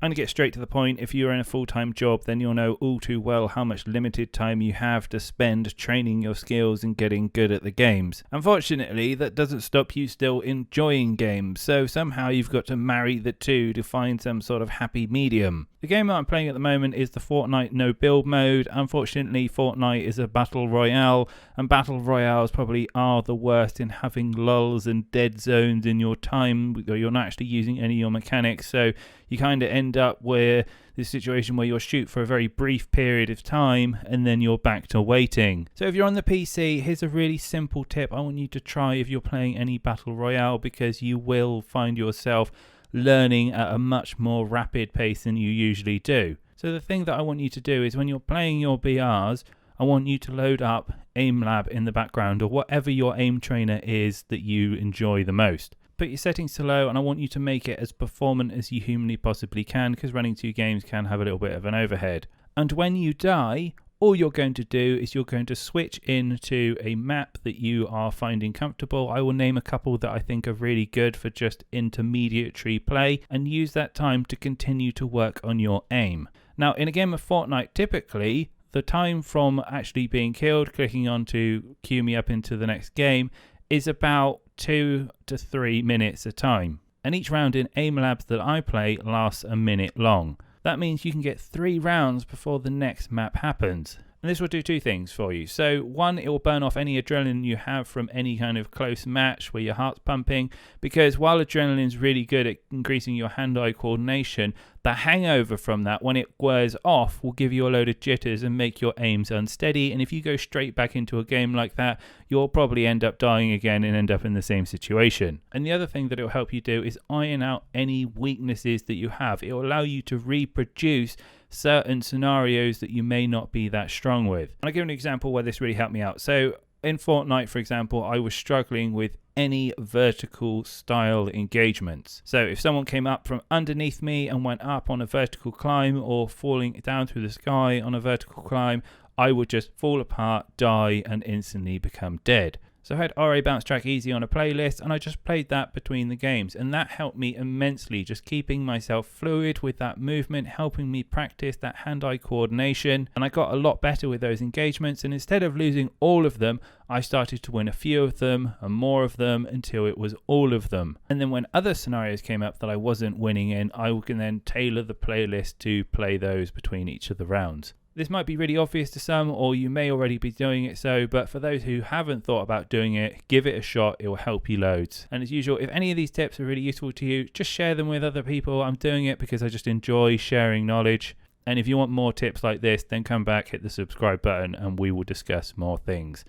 And to get straight to the point, if you're in a full-time job, then you'll know all too well how much limited time you have to spend training your skills and getting good at the games. Unfortunately, that doesn't stop you still enjoying games, so somehow you've got to marry the two to find some sort of happy medium. The game that I'm playing at the moment is the Fortnite no build mode. Unfortunately, Fortnite is a Battle Royale, and Battle Royales probably are the worst in having lulls and dead zones in your time. You're not actually using any of your mechanics, so you kind of end up where this situation where you'll shoot for a very brief period of time and then you're back to waiting. So if you're on the PC, here's a really simple tip I want you to try if you're playing any Battle Royale, because you will find yourself learning at a much more rapid pace than you usually do. So the thing that I want you to do is when you're playing your BRs, I want you to load up AimLab in the background, or whatever your aim trainer is that you enjoy the most. Put your settings to low, and I want you to make it as performant as you humanly possibly can, because running two games can have a little bit of an overhead. And when you die, all you're going to do is you're going to switch into a map that you are finding comfortable. I will name a couple that I think are really good for just intermediary play, and use that time to continue to work on your aim. Now, in a game of Fortnite, typically, the time from actually being killed, clicking on to queue me up into the next game, is about 2 to 3 minutes a time. And each round in Aim Labs that I play lasts a minute long. That means you can get 3 rounds before the next map happens. And this will do 2 things for you. So one, it will burn off any adrenaline you have from any kind of close match where your heart's pumping, because while adrenaline's really good at increasing your hand-eye coordination, the hangover from that, when it wears off, will give you a load of jitters and make your aims unsteady. And if you go straight back into a game like that, you'll probably end up dying again and end up in the same situation. And the other thing that it will help you do is iron out any weaknesses that you have. It will allow you to reproduce certain scenarios that you may not be that strong with. And I'll give an example where this really helped me out. So in Fortnite, for example, I was struggling with any vertical style engagements. So if someone came up from underneath me and went up on a vertical climb, or falling down through the sky on a vertical climb, I would just fall apart, die, and instantly become dead. So I had RA Bounce Track Easy on a playlist, and I just played that between the games, and that helped me immensely, just keeping myself fluid with that movement, helping me practice that hand-eye coordination, and I got a lot better with those engagements. And instead of losing all of them, I started to win a few of them and more of them until it was all of them. And then when other scenarios came up that I wasn't winning in, I can then tailor the playlist to play those between each of the rounds. This might be really obvious to some, or you may already be doing it so, but for those who haven't thought about doing it, give it a shot. It will help you loads. And as usual, if any of these tips are really useful to you, just share them with other people. I'm doing it because I just enjoy sharing knowledge. And if you want more tips like this, then come back, hit the subscribe button, and we will discuss more things.